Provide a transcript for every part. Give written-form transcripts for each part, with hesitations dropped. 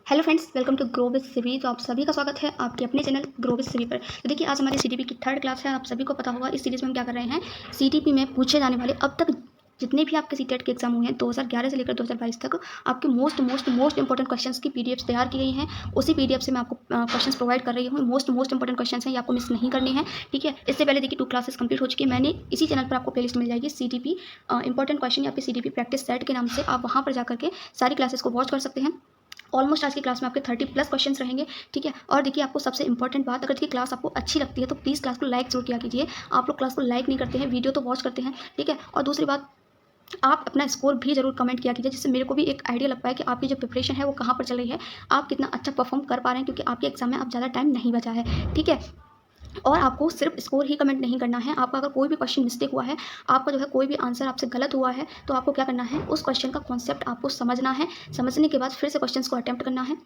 Hello friends, welcome to grow with Civi. तो आप सभी का स्वागत है आपके अपने चैनल ग्रो विद सिवी पर। तो देखिए, आज हमारी सीटीपी की थर्ड क्लास है। आप सभी को पता होगा इस सीरीज़ में हम क्या कर रहे हैं, सीटीपी में पूछे जाने वाले अब तक जितने भी आपके सीटेट के एग्जाम हुए हैं 2011 से लेकर 2022 तक, आपके मोस्ट इंपॉर्टेंट क्वेश्चंस की पीडीएफ्स तैयार की गई हैं। उसी पीडीएफ से मैं आपको क्वेश्चंस प्रोवाइड कर रही हूँ। मोस्ट इंपॉर्टेंट क्वेश्चंस हैं, ये आपको मिस नहीं करने हैं, ठीक है। इससे पहले देखिए 2 क्लासेस कंप्लीट हो चुकी है। मैंने इसी चैनल पर आपको प्लेलिस्ट मिल जाएगी सीटीपी इंपॉर्टेंट क्वेश्चन या फिर सीटीपी प्रैक्टिस सेट के नाम से। आप वहाँ पर जाकर के सारी क्लासेस को वॉच कर सकते हैं। ऑलमोस्ट आज की क्लास में आपके 30+ क्वेश्चंस रहेंगे, ठीक है। और देखिए, आपको सबसे इंपॉर्टेंट बात, अगर देखिए क्लास आपको अच्छी लगती है तो प्लीज़ क्लास को लाइक जरूर किया कीजिए। आप लोग क्लास को लाइक नहीं करते हैं, वीडियो तो वॉच करते हैं, ठीक है। और दूसरी बात, आप अपना स्कोर भी जरूर कमेंट किया कीजिए, जिससे मेरे को भी एक आइडिया लग पाए कि आपकी जो प्रिपरेशन है वो कहाँ पर चल रही है, आप कितना अच्छा परफॉर्म कर पा रहे हैं, क्योंकि आपके एग्जाम में अब ज़्यादा टाइम नहीं बचा है, ठीक है। और आपको सिर्फ स्कोर ही कमेंट नहीं करना है। आपका अगर कोई भी क्वेश्चन मिस्टेक हुआ है, आपका जो है कोई भी आंसर आपसे गलत हुआ है, तो आपको क्या करना है, उस क्वेश्चन का कॉन्सेप्ट आपको समझना है। समझने के बाद फिर से क्वेश्चन को अटेम्प्ट करना है।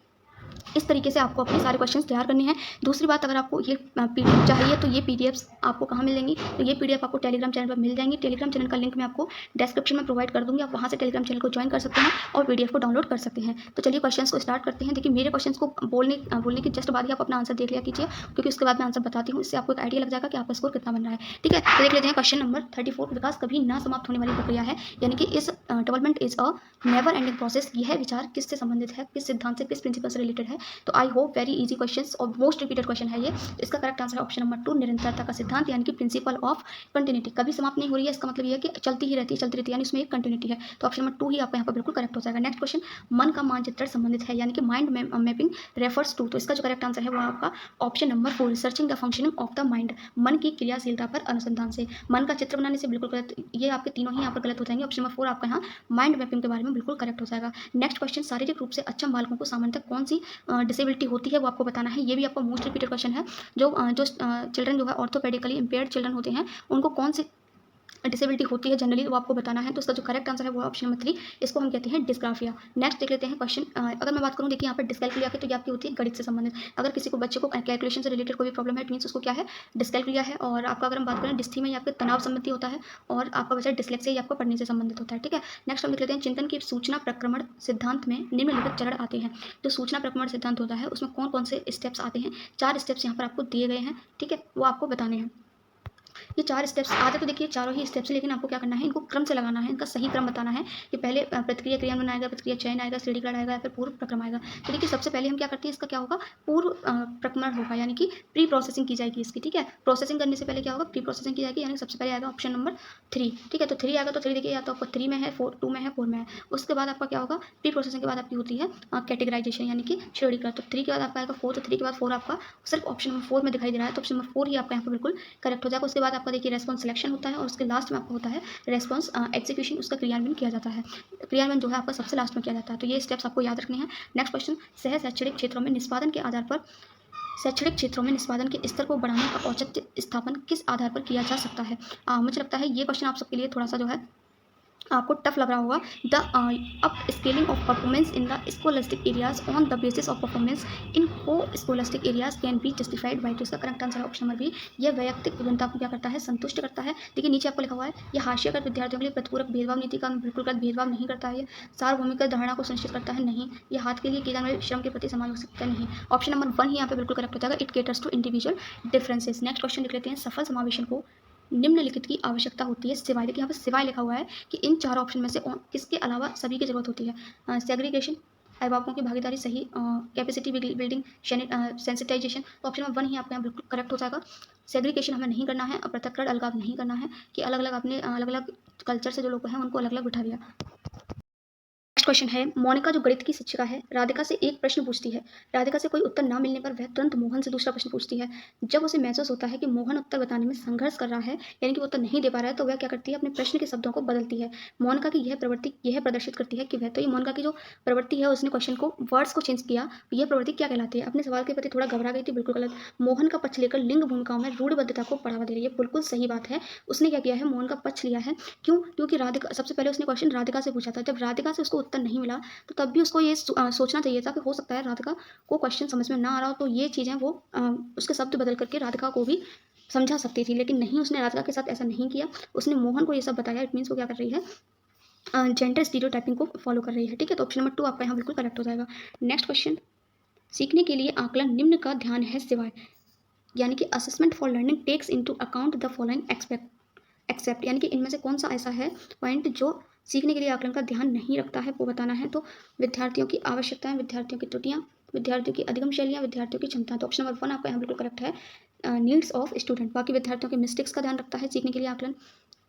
इस तरीके से आपको अपने सारे क्वेश्चंस तैयार करने हैं। दूसरी बात, अगर आपको ये पीडीएफ चाहिए तो ये पीडीएफ्स आपको कहाँ मिलेंगी, तो ये पीडीएफ आपको टेलीग्राम चैनल पर मिल जाएंगी। टेलीग्राम चैनल का लिंक मैं आपको डिस्क्रिप्शन में प्रोवाइड कर दूँगी। आप वहाँ से टेलीग्राम चैनल को ज्वाइन कर सकते हैं और पीडीएफ को डाउनलोड कर सकते हैं। तो चलिए क्वेश्चंस को स्टार्ट करते हैं। देखिए, मेरे क्वेश्चंस को बोलने के जस्ट बाद ही आप अपना आंसर देख लिया कीजिए, क्योंकि उसके बाद मैं आंसर बताती हूँ। इससे आपको एक आइडिया लग जाएगा कि आपका स्कोर कितना बन रहा है, ठीक है। तो देख लेते हैं क्वेश्चन नंबर 34। विकास कभी ना समाप्त होने वाली प्रक्रिया है, यानी कि इस development is a never ending process. यह विचार किससे संबंधित है, किस सिद्धांत से, किस प्रिंसिपल से रिलेटेड है। तो I hope very easy questions और मोस्ट रिपीटेड क्वेश्चन है ये। इसका करेक्ट आंसर है ऑप्शन नंबर 2, निरंतरता का सिद्धांत, यानी कि प्रिंसिपल ऑफ कंटिन्यूटी। कभी समाप्त नहीं हो रही है, इसका मतलब ये है कि चलती ही रहती है, यानी उसमें एक कंटिन्यूटी है। तो ऑप्शन नंबर 2 ही आपका यहाँ पर बिल्कुल करेक्ट हो जाएगा। नेक्स्ट क्वेश्चन, मन का मानचित्रण संबंधित है, यानी कि माइंड मैपिंग रेफर्स टू। तो इसका जो करेक्ट आंसर है वो आपका option number 4, researching the functioning of the mind. मन की क्रियाशीलता पर अनुसंधान से। मन का चित्र बनाने से बिल्कुल गलत, ये आपके तीनों ही यहाँ पर गलत हो जाएंगे। ऑप्शन नंबर 4 आपका यहाँ माइंड मैपिंग के बारे में बिल्कुल करेक्ट हो जाएगा। नेक्स्ट क्वेश्चन, शारीरिक रूप से अक्षम बालकों को सामान्यतः कौन सी डिसेबिलिटी होती है वो आपको बताना है। ये भी आपका मोस्ट रिपीटेड क्वेश्चन है। जो चिल्ड्रन जो है ऑर्थोपेडिकली इम्पेयर्ड चिल्ड्रन होते हैं, उनको कौन सी डिसेबिलिटी होती है जनरली, वो आपको बताना है। तो इसका जो करेक्ट आंसर है वो ऑप्शन नंबर 3, इसको हम कहते हैं डिस्ग्राफिया। नेक्स्ट देख लेते हैं क्वेश्चन। अगर मैं बात करूँ, देखिए यहाँ पर डिस्कैल्कुलिया की, तो ये आपकी होती है गणित से संबंधित। अगर किसी को बच्चे को कैलकुलेशन से रिलेटेड कोई भी प्रॉब्लम है, मीन्स उसको क्या है, डिस्कैल्कुलिया है। और आपका अगर हम बात करें डिस्थी में, ये आपके तनाव संबंधी होता है। और आपका बच्चा डिस्लेक्सिया, ये आपको पढ़ने से संबंधित होता है, ठीक है। नेक्स्ट हम देख लेते हैं, चिंतन की सूचना प्रक्रमण सिद्धांत में निम्नलिखित चरण आते हैं। जो सूचना प्रक्रमण सिद्धांत होता है उसमें कौन कौन से स्टेप्स आते हैं, 4 स्टेप्स यहाँ पर आपको दिए गए हैं, ठीक है, वो आपको बताने हैं। ये 4 स्टेप्स आते तो देखिए चारों ही स्टेप्स, लेकिन आपको क्या करना है, इनको क्रम से लगाना है, इनका सही क्रम बताना है कि पहले प्रतिक्रिया क्रियान्वयन आएगा, प्रतिक्रिया चयन आएगा, श्रेणीकरण आएगा, या फिर पूर्व प्रक्रम आएगा। तो देखिए, सबसे पहले हम क्या करते हैं, इसका क्या होगा, पूर्व प्रक्रमण होगा, यानी कि प्री प्रोसेसिंग की जाएगी इसकी, ठीक है। प्रोसेसिंग करने से पहले क्या होगा, प्री प्रोसेसिंग की जाएगी, यानी सबसे पहले आएगा ऑप्शन नंबर 3, ठीक है। तो 3 आएगा, तो 3 देखिए या तो आपको 3 में है, 2 में है, 4 में है। उसके बाद आपका क्या होगा, प्री प्रोसेसिंग के बाद आपकी होती है कैटेगराइजेशन, यानी कि श्रेणीकरण। तो 3 के बाद आपका आएगा 4, तो 3 के बाद 4 आपका सिर्फ ऑप्शन नंबर 4 में दिखाई दे रहा है, तो ऑप्शन नंबर 4 ही आपका यहाँ पर बिल्कुल करेक्ट हो जाएगा। उसके बाद आपका देखिए रेस्पॉन्स सिलेक्शन होता है, और उसके लास्ट में आपका होता है रेस्पॉन्स एग्जीक्यूशन, उसका क्रियान्वयन किया जाता है। क्रियान्वयन जो है आपका सबसे लास्ट में किया जाता है। तो ये स्टेप्स आपको याद रखने हैं। नेक्स्ट क्वेश्चन, शहर शैक्षणिक क्षेत्रों में निष्पादन के आधार पर, शैक्षणिक क्षेत्रों में निष्पादन के स्तर को बढ़ाने का औचित्य स्थापन किस आधार पर किया जा सकता है। मुझे लगता है ये क्वेश्चन आप सबके लिए थोड़ा सा जो है आपको टफ लग रहा होगा। The upscaling of performance in the scholastic areas on the basis of performance in co scholastic areas can be justified by. तो इसका करेक्ट आंसर है ऑप्शन नंबर बी, यह वैयक्तिक विभिन्नता को क्या करता है, संतुष्ट करता है। देखिए नीचे आपको लिखा हुआ है, यह हास्यकर विद्यार्थियों के लिए प्रतिपूरक भेदभाव नीति का बिल्कुल गलत भेदभाव नहीं करता है। ये सार्वभौमिक धारणा को सुनिश्चित करता है, नहीं। यह हाथ के लिए किए जाने वाले श्रम के प्रति समान हो सकता है, नहीं। ऑप्शन नंबर 1 ही यहाँ पे बिल्कुल करेक्ट हो जाएगा, it caters to individual differences. Next question देख लेते हैं, सफल समावेशन को निम्नलिखित की आवश्यकता होती है सिवाय। देखिए यहाँ पर सिवाय लिखा हुआ है कि इन 4 ऑप्शन में से किसके अलावा सभी की जरूरत होती है। सेग्रीगेशन, अभिभावकों की भागीदारी, सही कैपेसिटी बिल्डिंग, सेंसिटाइजेशन। तो ऑप्शन नंबर 1 ही आपका यहाँ बिल्कुल करेक्ट हो जाएगा। सेग्रीगेशन हमें नहीं करना है, और पृथक्करण अलगाव नहीं करना है कि अलग अलग आपने अलग अलग कल्चर से जो लोग हैं उनको अलग अलग बिठा दिया। नेक्स्ट क्वेश्चन है, मोनिका जो गणित की शिक्षिका है, राधिका से एक प्रश्न पूछती है। राधिका से कोई उत्तर ना मिलने पर वह तुरंत मोहन से दूसरा प्रश्न पूछती है। जब उसे महसूस होता है कि मोहन उत्तर बताने में संघर्ष कर रहा है, यानी कि वो उत्तर नहीं दे पा रहा है, तो वह क्या करती है, अपने प्रश्न के शब्दों को बदलती है। मोनिका की यह प्रवृत्ति यह प्रदर्शित करती है कि वह, तो ये मोनिका की जो प्रवृत्ति है, उसने क्वेश्चन को वर्ड्स को चेंज किया, यह प्रवृत्ति क्या कहलाती है, अपने सवाल के प्रति थोड़ा घबरा गई थी, बिल्कुल गलत। मोहन का पक्ष लेकर लिंग भूमिकाओं में रूढ़िबद्धता को बढ़ावा दे रही है, बिल्कुल सही बात है। उसने क्या किया है, मोहन का पक्ष लिया है। क्यों, क्योंकि राधिका, सबसे पहले उसने क्वेश्चन राधिका से पूछा था, जब राधिका से उसको उत्तर नहीं मिला, तो तब भी उसको ये सोचना चाहिए था कि हो सकता है राधिका को क्वेश्चन समझ में ना आ रहा हो, तो ये चीज़ें वो उसके शब्द बदल करके राधिका को भी समझा सकती थी, लेकिन नहीं, उसने राधिका के साथ ऐसा नहीं किया। उसने मोहन को ये सब बताया। इट मीन्स वो क्या कर रही है, जेंडर स्टीरियोटाइपिंग को फॉलो कर रही है, ठीक है। तो ऑप्शन नंबर 2 आपका यहाँ बिल्कुल करेक्ट हो जाएगा। नेक्स्ट क्वेश्चन, सीखने के लिए आकलन निम्न का ध्यान है सिवाय, यानी कि assessment for learning takes into account the following except, यानी कि इनमें से कौन सा ऐसा है पॉइंट जो सीखने के लिए आकलन का ध्यान नहीं रखता है, वो बताना है। तो विद्यार्थियों की आवश्यकताएं, विद्यार्थियों की त्रुटियां, विद्यार्थियों की अधिगम शैलियाँ, विद्यार्थियों की क्षमता। तो ऑप्शन नंबर 1 आपका यहाँ बिल्कुल करेक्ट है, नीड्स ऑफ स्टूडेंट। बाकी विद्यार्थियों के मिस्टेक्स का ध्यान रखता है सीखने के लिए आकलन,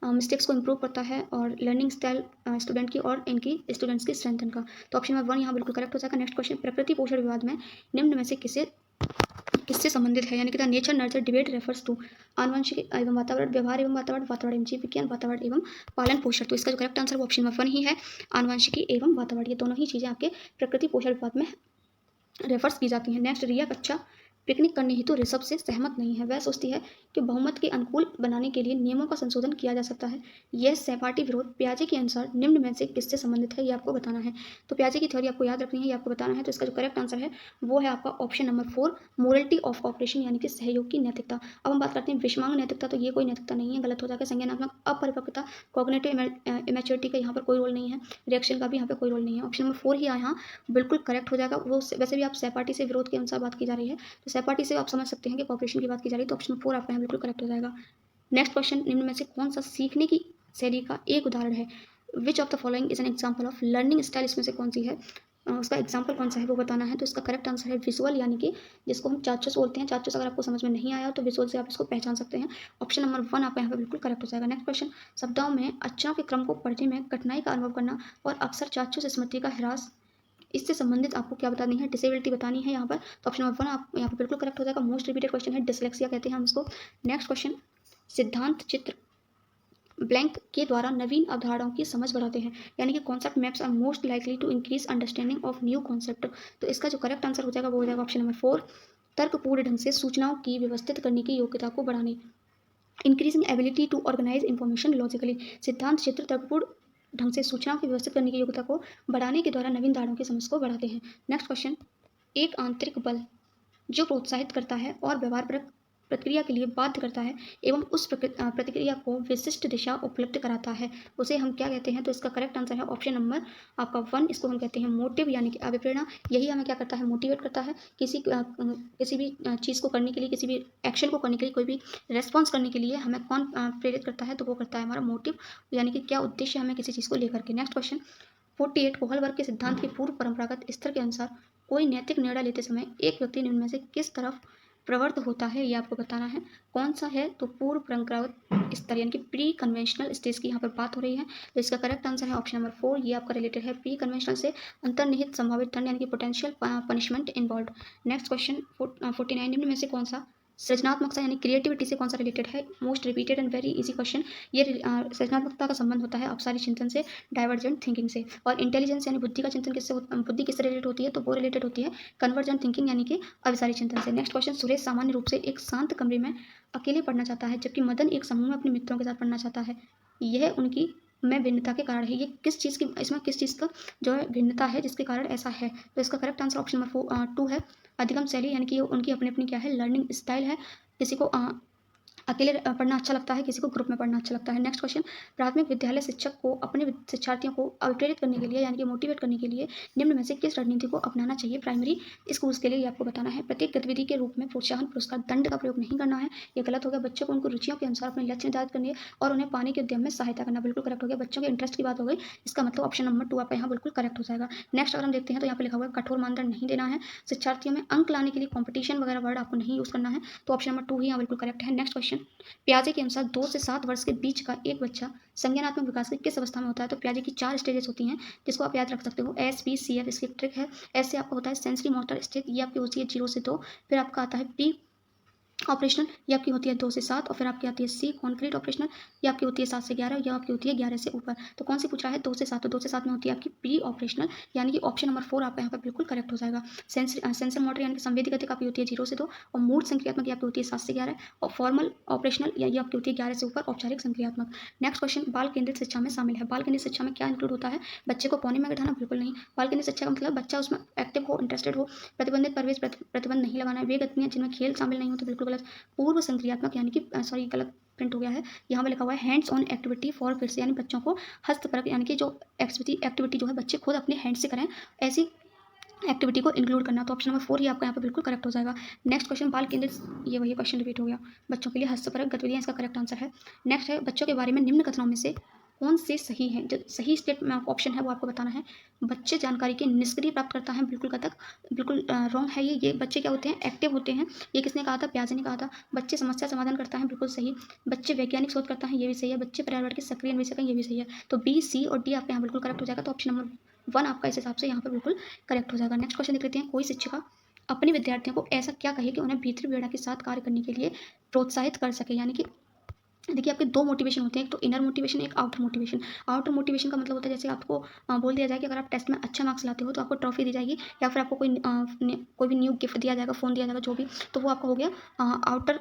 मिस्टेक्स को इंप्रूव करता है, और लर्निंग स्टाइल स्टूडेंट की और इनकी स्टूडेंट्स की स्ट्रेंथन का। तो ऑप्शन नंबर 1 यहाँ बिल्कुल करेक्ट हो जाएगा। नेक्स्ट क्वेश्चन, प्रकृति पोषण विवाद में निम्न में से किससे संबंधित है, यानी कि the nature nurture debate refers to आनुवंशिक एवं वातावरण, व्यवहार एवं वातावरण, वातावरण एवं जीव विज्ञान, वातावरण एवं पालन पोषण। तो इसका जो करेक्ट आंसर वो ऑप्शन नंबर 1 ही है, आनुवंशिकी एवं वातावरण। ये दोनों ही चीज़ें आपके प्रकृति पोषण विवाद में रेफर्स की जाती हैं। नेक्स्ट, रिया कच्चा पिकनिक करने हेतु ऋषभ से सहमत नहीं है। वह सोचती है कि बहुमत के अनुकूल बनाने के लिए नियमों का संशोधन किया जा सकता है। यह सहपाठी विरोध पियाजे के अनुसार निम्न में से किससे संबंधित है, ये आपको बताना है। तो पियाजे की थ्योरी आपको याद रखनी है, ये आपको बताना है। तो इसका जो करेक्ट आंसर है वो है आपका option number 4, morality of corporation, यानी कि सहयोग की नैतिकता। अब हम बात करते हैं विषमांग नैतिकता। तो ये कोई नैतिकता नहीं है, गलत हो जाएगा। संज्ञानात्मक अपरिपक्वता, कॉग्निटिव इमेच्योरिटी का यहाँ पर कोई रोल नहीं है, रिएक्शन का भी यहाँ पर कोई रोल नहीं है। ऑप्शन नंबर 4 ही यहाँ बिल्कुल करेक्ट हो जाएगा। वो वैसे भी आप सहपाठी से विरोध के अनुसार बात की जा रही है, तो सहपाठी से आप समझ सकते हैं कि कॉपरेशन की बात की जा रही है। तो ऑप्शन 4 आपका यहाँ बिल्कुल करेक्ट हो जाएगा। नेक्स्ट क्वेश्चन, निम्न में से कौन सा सीखने की शैली का एक उदाहरण है, which of the following is an example of learning style, इसमें से कौन सी है, उसका एग्जाम्पल कौन सा है वो बताना है। तो इसका करेक्ट आंसर है विजुअल, यानी कि जिसको हम चाचोस बोलते हैं। चाचोस अगर आपको समझ में नहीं आया तो विजुअल से आप इसको पहचान सकते हैं। ऑप्शन नंबर 1 आपका यहाँ पर बिल्कुल करेक्ट हो जाएगा। नेक्स्ट क्वेश्चन, शब्दों में अक्षरों के क्रम को पढ़ने में कठिनाई का अनुभव करना और अक्सर चाचोस स्मृति का ह्रास, इससे संबंधित आपको क्या बतानी है, डिसेबिलिटी बतानी है यहाँ पर। तो ऑप्शन नंबर 1 आप यहाँ पर बिल्कुल करेक्ट हो जाएगा। मोस्ट रिपीटेड क्वेश्चन है, डिसलेक्सिया कहते हैं हम इसको। नेक्स्ट क्वेश्चन, सिद्धांत चित्र ब्लैंक के द्वारा नवीन अवधारणाओं की समझ बढ़ाते हैं, यानी कि concept maps are most likely to increase understanding of new concept. तो इसका जो करेक्ट आंसर हो जाएगा वो हो जाएगा ऑप्शन नंबर 4, तर्कपूर्ण ढंग से सूचनाओं की व्यवस्थित करने की योग्यता को बढ़ाने, increasing ability to organise information logically. सिद्धांत चित्र तर्कपूर्ण ढंग से सूचनाओं की व्यवस्थित करने की योग्यता को बढ़ाने के द्वारा नवीन धारणाओं की समझ को बढ़ाते हैं। नेक्स्ट क्वेश्चन, एक आंतरिक बल जो प्रोत्साहित करता है और व्यवहारपरक प्रतिक्रिया के लिए बाध्य करता है एवं उस प्रतिक्रिया को विशिष्ट दिशा उपलब्ध कराता है, उसे हम क्या कहते हैं। तो इसका करेक्ट आंसर है ऑप्शन नंबर आपका 1, इसको हम कहते हैं मोटिव, यानी कि अभिप्रेरणा। यही हमें क्या करता है, मोटिवेट करता है किसी भी चीज़ को करने के लिए, किसी भी एक्शन को करने के लिए, कोई भी रेस्पॉन्स करने के लिए हमें कौन प्रेरित करता है, तो वो करता है हमारा मोटिव, यानी कि क्या उद्देश्य हमें किसी चीज़ को लेकर के। नेक्स्ट क्वेश्चन, 48 कोहल वर्ग के सिद्धांत के पूर्व परंपरागत स्तर के अनुसार कोई नैतिक निर्णय लेते समय एक व्यक्ति इनमें से किस तरफ प्रवृत्त होता है, ये आपको बताना है। कौन सा है, तो पूर्व परंपरागत स्तर, यानी कि प्री कन्वेंशनल स्टेज की यहाँ पर बात हो रही है। तो इसका करेक्ट आंसर है ऑप्शन नंबर 4, ये आपका रिलेटेड है प्री कन्वेंशनल से अंतर्निहित संभावित दंड, यानी कि potential punishment involve. Next question, 49 निम्न में से कौन सा सृजनात्मकता यानी क्रिएटिविटी से कौन सा रिलेटेड है। Most repeated and very easy question. ये सृजनात्मकता का संबंध होता है अपसारी चिंतन से, डाइवर्जेंट थिंकिंग से। और इंटेलिजेंस यानी बुद्धि का चिंतन बुद्धि किससे रिलेटेड होती है, तो वो रिलेटेड होती है कन्वर्जेंट थिंकिंग यानी कि अभिसारी चिंतन से। नेक्स्ट क्वेश्चन, सुरेश सामान्य रूप से एक शांत कमरे में अकेले पढ़ना चाहता है जबकि मदन एक समूह में अपने मित्रों के साथ पढ़ना चाहता है, यह उनकी में भिन्नता के कारण है। ये किस चीज़ की, इसमें किस चीज़ का जो है भिन्नता है जिसके कारण ऐसा है। तो इसका करेक्ट आंसर ऑप्शन नंबर 2 है, अधिगम शैली, यानी कि उनकी अपनी अपनी क्या है, लर्निंग स्टाइल है। किसी को अकेले पढ़ना अच्छा लगता है, किसी को ग्रुप में पढ़ना अच्छा लगता है। नेक्स्ट क्वेश्चन, प्राथमिक विद्यालय शिक्षक को अपने शिक्षार्थियों को अभिप्रेरित करने के लिए, यानी कि मोटिवेट करने के लिए निम्न में से किस रणनीति को अपनाना चाहिए प्राइमरी स्कूल्स के लिए, ये आपको बताना है। प्रत्येक गतिविधि के रूप में प्रोत्साहन, पुरस्कार, दंड का प्रयोग नहीं करना है, ये गलत हो गया। बच्चों को उनको रुचियों के अनुसार अपने लक्ष्य निर्धारित करने और उन्हें पाने के उद्यम में सहायता करना, बिल्कुल करेक्ट हो गया। बच्चों के इंटरेस्ट की बात हो गई, इसका मतलब ऑप्शन नंबर 2 आपका यहाँ बिल्कुल करेक्ट हो जाएगा। नेक्स्ट अगर हम देखते हैं तो यहाँ पर लिखा हुआ है कठोर मानदंड नहीं देना है, शिक्षार्थियों में अंक लाने के लिए कॉम्पिटिशन वगैरह वर्ड आपको नहीं यूज़ करना है, तो ऑप्शन नंबर 2 ही यहाँ बिल्कुल करेक्ट है। नेक्स्ट क्वेश्चन, पियाजे के अनुसार 2 से 7 वर्ष के बीच का एक बच्चा संज्ञानात्मक विकास की किस अवस्था में होता है। तो पियाजे की 4 स्टेजेस होती हैं जिसको आप याद रख सकते हो, SPCF, इसकी ट्रिक है। एस से आपका होता है सेंसरी मोटर स्टेज, ये आपकी होती है 0 से 2, फिर आपका आता है प्री ऑपरेशनल, ये आपकी होती है 2 से 7, और फिर आपकी आती है सी कॉन्क्रीट ऑपरेशनल, ये आपकी होती है 7 से 11, या आपकी होती है 11 से ऊपर। तो कौन सी पूछ रहा है, 2 से 7, तो 2 से 7 में होती है आपकी प्री ऑपरेशनल, यानी कि ऑप्शन नंबर 4 आपका यहाँ पर बिल्कुल करेक्ट हो जाएगा। सेंसर मोटर यानी कि संवेदी गति आपकी होती है 0 से 2, और मूड संक्रियात्मक आपकी होती है 7 से 11, और फॉर्मल ऑपरेशनल ये आपकी होती है 11 से ऊपर, औपचारिक संक्रियात्मक। नेक्स्ट क्वेश्चन, बाल केंद्रित शिक्षा में शामिल है। बाल केंद्रित शिक्षा में क्या इंक्लूड होता है, बच्चे को कोने में बैठाना, बिल्कुल नहीं। बाल केंद्रित शिक्षा का मतलब बच्चा उसमें एक्टिव हो, इंटरेस्टेड हो, प्रतिबंधित प्रवेश प्रतिबंध नहीं लगाना है, वे गतिविधियाँ जिनमें खेल शामिल नहीं होते, बिल्कुल गलत। पूर्व संक्रियात्मक यानी कि सॉरी गलत प्रिंट हो गया है, यहाँ पे लिखा हुआ है hands on activity for kids, यानी बच्चों को हस्तपरक, यानी कि जो एक्टिविटी जो है बच्चे खुद अपने हैंड से करें, ऐसी एक्टिविटी को इंक्लूड करना। तो ऑप्शन नंबर 4 ही आपका यहाँ पे बिल्कुल करेक्ट हो जाएगा। नेक्स्ट क्वेश्चन, बाल केंद्रित, ये वही क्वेश्चन रिपीट हो गया। बच्चों के लिए हस्तपरक गतिविधियाँ इसका करेक्ट आंसर है। नेक्स्ट है, बच्चों के बारे में निम्न कथनों में से कौन से सही है? जो सही स्टेट में आपको ऑप्शन है वो आपको बताना है। बच्चे जानकारी के निष्क्रिय प्राप्त करता है, बिल्कुल कतक बिल्कुल रॉन्ग है ये। बच्चे क्या होते हैं? एक्टिव होते हैं। ये किसने कहा था? प्याजे ने कहा था। बच्चे समस्या समाधान करता है, बिल्कुल सही। बच्चे वैज्ञानिक शोध करता है, ये भी सही है। बच्चे पर्यावरण के सक्रिय अन्वेषक हैं, ये भी सही है। तो बी, सी और डी आपका यहाँ बिल्कुल करेक्ट हो जाएगा। तो ऑप्शन नंबर 1 आपका इस हिसाब से यहाँ पर बिल्कुल करेक्ट हो जाएगा। नेक्स्ट क्वेश्चन देख लेते हैं। कोई शिक्षिका अपने विद्यार्थियों को ऐसा क्या कहे कि उन्हें भीतरी प्रेरणा के साथ कार्य करने के लिए प्रोत्साहित कर सके? यानी कि देखिए, आपके 2 मोटिवेशन होते हैं, एक तो इनर मोटिवेशन, एक आउटर मोटिवेशन। आउटर मोटिवेशन का मतलब होता है जैसे आपको बोल दिया जाए कि अगर आप टेस्ट में अच्छा मार्क्स लाते हो तो आपको ट्रॉफी दी जाएगी, या फिर आपको कोई भी न्यू गिफ्ट दिया जाएगा, फ़ोन दिया जाएगा, जो भी। तो वो आपका हो गया आउटर।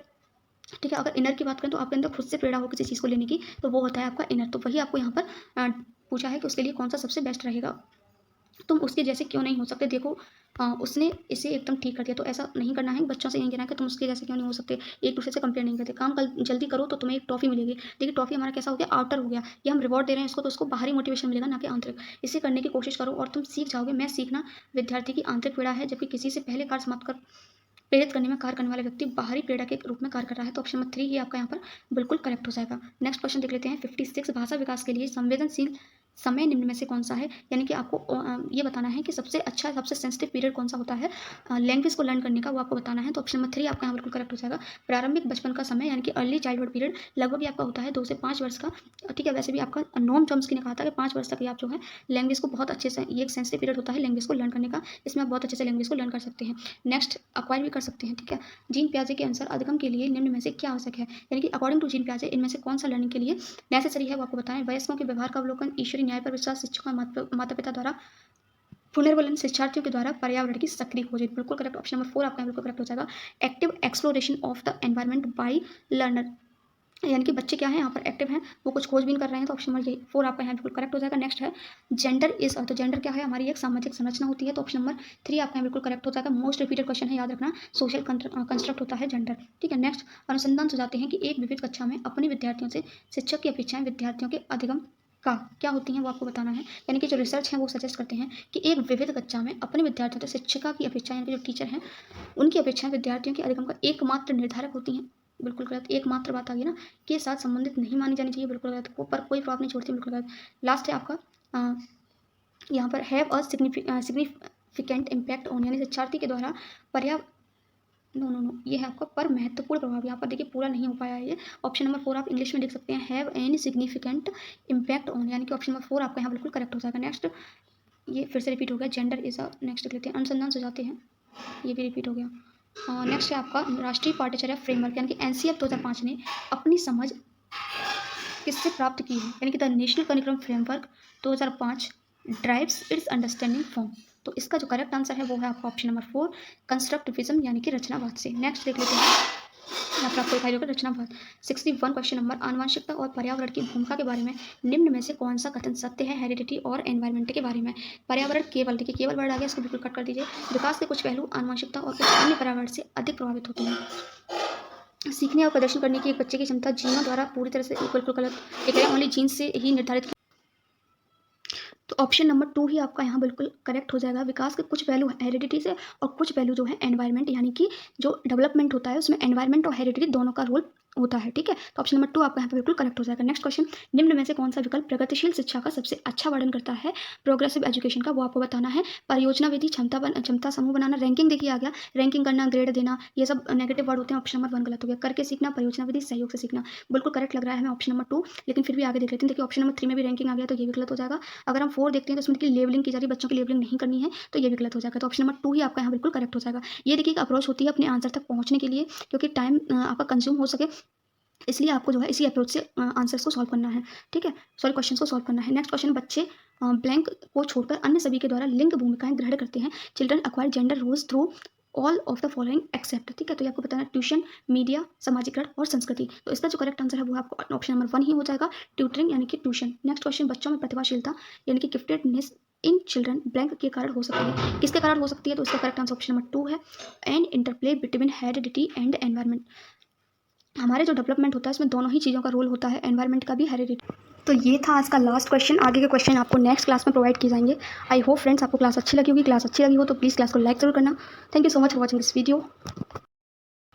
ठीक है, अगर इनर की बात करें तो आपके अंदर खुद से प्रेरणा हो किसी चीज़ को लेने की, तो वो होता है आपका इनर। तो वही आपको यहाँ पर पूछा है कि उसके लिए कौन सा सबसे बेस्ट रहेगा। तुम उसके जैसे क्यों नहीं हो सकते? देखो, उसने इसे एकदम ठीक कर दिया, तो ऐसा नहीं करना है। बच्चों से यही कहना है कि तुम उसके जैसे क्यों नहीं हो सकते, एक दूसरे से कंपेयर नहीं करते। काम कल जल्दी करो तो तुम्हें एक ट्रॉफी मिलेगी। देखिए, ट्रॉफी हमारा कैसा हो गया? आउटर हो गया। ये हम रिवॉर्ड दे रहे हैं इसको, तो उसको बाहरी मोटिवेशन मिलेगा, ना कि आंतरिक। इसे करने की कोशिश करो और तुम सीख जाओगे। मैं सीखना विद्यार्थी की आंतरिक पीड़ा है, जबकि किसी से पहले कार्य समाप्त कर प्रेरित करने में कार्य करने वाला व्यक्ति बाहरी प्रेरणा के रूप में कार्य कर रहा है। तो ऑप्शन नंबर 3 ही आपका यहाँ पर बिल्कुल करेक्ट हो जाएगा। नेक्स्ट क्वेश्चन देख लेते हैं। 56, भाषा विकास के लिए संवेदनशील समय निम्न में से कौन सा है? यानी कि आपको ये बताना है कि सबसे अच्छा, सबसे सेंसिटिव पीरियड कौन सा होता है लैंग्वेज को लर्न करने का, वो आपको बताना है। तो ऑप्शन नंबर 3 आपका यहाँ बिल्कुल करेक्ट हो जाएगा। प्रारंभिक बचपन का समय, यानी कि अर्ली चाइल्डहुड पीरियड, लगभग आपका होता है 2 से 5 वर्ष का। ठीक है, वैसे भी आपका नोम चॉम्स्की ने कहा था कि 5 वर्ष तक ही आप जो है लैंग्वेज को बहुत अच्छे से, ये एक सेंसिटिव पीरियड होता है लैंग्वेज को लर्न करने का, इसमें आप बहुत अच्छे से लैंग्वेज को लर्न कर सकते हैं। नेक्स्ट, अक्वायर भी कर सकते हैं। ठीक है, जीन पियाजे के अनुसार अधिगम के लिए निम्न में से क्या आवश्यक है? यानी कि अकॉर्डिंग टू जीन पियाजे इनमें से कौन सा लर्निंग के लिए नेसेसरी है, वो आपको बताएं। वयस्कों के व्यवहार का अवलोकन, ईश्वरीय न्याय पर विश्वास, शिक्षकों और माता पिता द्वारा पुनर्वलन, शिक्षार्थियों के द्वारा पर्यावरण की सक्रिय खोज, बिल्कुल करेक्ट। ऑप्शन नंबर 4 आपका बिल्कुल करेक्ट हो जाएगा। Active exploration of the environment by learner, यानी कि बच्चे क्या है यहाँ पर एक्टिव हैं, वो कुछ खोजबीन कर रहे हैं। तो ऑप्शन नंबर 4 आपका यहाँ बिल्कुल करेक्ट हो जाएगा। नेक्स्ट है जेंडर इज, तो जेंडर क्या है? हमारी एक सामाजिक संरचना होती है। तो ऑप्शन नंबर 3 आपका यहाँ बिल्कुल करेक्ट हो जाएगा। मोस्ट रिपीटेड क्वेश्चन है, याद रखना, सोशल कंस्ट्रक्ट होता है जेंडर। ठीक है, नेक्स्ट, अनुसंधान सुझाते हैं कि एक विविध कक्षा में अपने विद्यार्थियों से शिक्षक की अपेक्षाएं विद्यार्थियों के अधिगम का क्या होती हैं, वो आपको बताना है। यानी कि जो रिसर्च है वो सजेस्ट करते हैं कि एक विविध कक्षा में अपने विद्यार्थियों से शिक्षिका की अपेक्षा, यानी कि जो टीचर हैं उनकी अपेक्षाएं विद्यार्थियों के अधिगम का एकमात्र निर्धारक होती हैं। बिल्कुल गलत, एकमात्र बात आ गई ना, के साथ संबंधित नहीं मानी जानी चाहिए, बिल्कुल गलत। पर कोई प्रभाव नहीं छोड़ती, बिल्कुल गलत। लास्ट है आपका यहाँ पर have a significant impact on, यानी शिक्षार्थी के द्वारा पर्याप्त, नो, ये है आपका पर महत्वपूर्ण प्रभाव। यहाँ पर देखिए पूरा नहीं हो पाया है ये। ऑप्शन नंबर 4 आप इंग्लिश में लिख सकते हैं, have any significant impact on, यानी कि ऑप्शन नंबर 4 आपका यहाँ बिल्कुल करेक्ट हो जाएगा। नेक्स्ट, ये फिर से रिपीट हो गया, जेंडर इज अ, नेक्स्ट लिख लेते हैं, अनुसंधान सुझाते हैं, ये भी रिपीट हो गया। नेक्स्ट है आपका राष्ट्रीय पाठ्यचर्या फ्रेमवर्क, यानी कि एनसीएफ 2005 ने अपनी समझ किससे प्राप्त की है? यानी कि the national curriculum framework 2005 drives it's understanding from. तो इसका जो करेक्ट आंसर है वो है आपका ऑप्शन नंबर 4 कंस्ट्रक्टिविज्म, यानी कि रचनावाद से। नेक्स्ट देख लेते हैं, यहाँ पर आपको दिखाई देगा रचनावाद। 61 क्वेश्चन नंबर, आनुवंशिकता और पर्यावरण की भूमिका के बारे में निम्न में से कौन सा कथन सत्य है? हेरिडिटी और एनवायरमेंट के बारे में। पर्यावरण केवल, देखिए केवल वर्ड आ गया, इसको बिल्कुल कट कर दीजिए। विकास के कुछ पहलू आनुवंशिकता और कुछ अन्य पर्यावरण से अधिक प्रभावित होते हैं। सीखने और प्रदर्शन करने की एक बच्चे की क्षमता जीनों द्वारा पूरी तरह से, बिल्कुल गलत, एक है ओनली जीन से ही निर्धारित। तो ऑप्शन नंबर 2 ही आपका यहाँ बिल्कुल करेक्ट हो जाएगा। विकास के कुछ पहलू हेरिडिटी से और कुछ पहलू जो है एनवायरमेंट, यानी कि जो डेवलपमेंट होता है उसमें एनवायरमेंट और हेरिडिटी दोनों का रोल होता है। ठीक है, तो ऑप्शन नंबर 2 आपका यहाँ पे बिल्कुल करेक्ट हो जाएगा। नेक्स्ट क्वेश्चन, निम्न में से कौन सा विकल्प प्रगतिशील शिक्षा का सबसे अच्छा वर्णन करता है प्रोग्रेसिव एजुकेशन का, वो आपको बताना है। परियोजना विधि, क्षमता समूह बनाना, रैंकिंग देखिए आ गया, रैंकिंग करना, ग्रेड देना, ये सब नेगेटिव वर्ड होते हैं। ऑप्शन नंबर 1 गलत हो गया। करके सीखना, परियोजना विधि, सहयोग से सीखना, बिल्कुल करेक्ट लग रहा है हमें ऑप्शन नंबर 2, लेकिन फिर भी आगे देख लेते हैं। देखिए ऑप्शन नंबर 3 में भी रैंकिंग आ गया, तो ये भी गलत हो जाएगा। अगर हम 4 देखते हैं तो इसमें देखिए लेवलिंग की जा रही है, बच्चों की लेवलिंग नहीं करनी है, तो ये भी गलत हो जाएगा। तो ऑप्शन नंबर 2 ही आपका यहाँ बिल्कुल करेक्ट हो जाएगा। ये देखिए अप्रोच होती है अपने आंसर तक पहुँचने के लिए, क्योंकि टाइम आपका कंज्यूम हो सके, इसलिए आपको जो है इसी अप्रोच से आंसर्स को सॉल्व करना है। ठीक है, सॉरी क्वेश्चन को सॉल्व करना है। नेक्स्ट क्वेश्चन, बच्चे ब्लैंक को छोड़कर अन्य सभी के द्वारा लिंग भूमिकाएं ग्रहण करते हैं। Children acquire gender roles through all of the following except. ठीक है, तो ये आपको बताना है ट्यूशन, मीडिया, सामाजिकरण और संस्कृति। तो इसका जो करेक्ट आंसर है वो आपको ऑप्शन नंबर 1 ही हो जाएगा, ट्यूटरिंग, यानी कि ट्यूशन। नेक्स्ट क्वेश्चन, बच्चों में प्रतिभाशीलता यानी कि गिफ्टेडनेस इन चिल्ड्रन ब्लैंक के कारण हो सकती है, किसके कारण हो सकती है? तो इसका करेक्ट आंसर ऑप्शन नंबर 2 है, and interplay between heredity and environment. हमारे जो डेवलपमेंट होता है इसमें दोनों ही चीज़ों का रोल होता है, एनवायरनमेंट का भी, हेरिडिटी। तो ये था आज का लास्ट क्वेश्चन। आगे के क्वेश्चन आपको नेक्स्ट क्लास में प्रोवाइड किए जाएंगे। आई होप फ्रेंड्स आपको क्लास अच्छी लगी होगी। क्लास अच्छी लगी हो तो प्लीज़ क्लास को लाइक ज़रूर करना। Thank you so much for watching this video.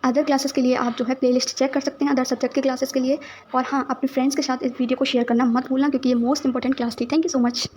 Other classes के लिए आप जो है प्लेलिस्ट चेक कर सकते हैं अदर सब्जेक्ट के क्लासेस के लिए। और हाँ, अपने फ्रेंड्स के साथ इस वीडियो को शेयर करना मत भूलना, क्योंकि ये मोस्ट इंपॉर्टेंट क्लास थी। Thank you so much.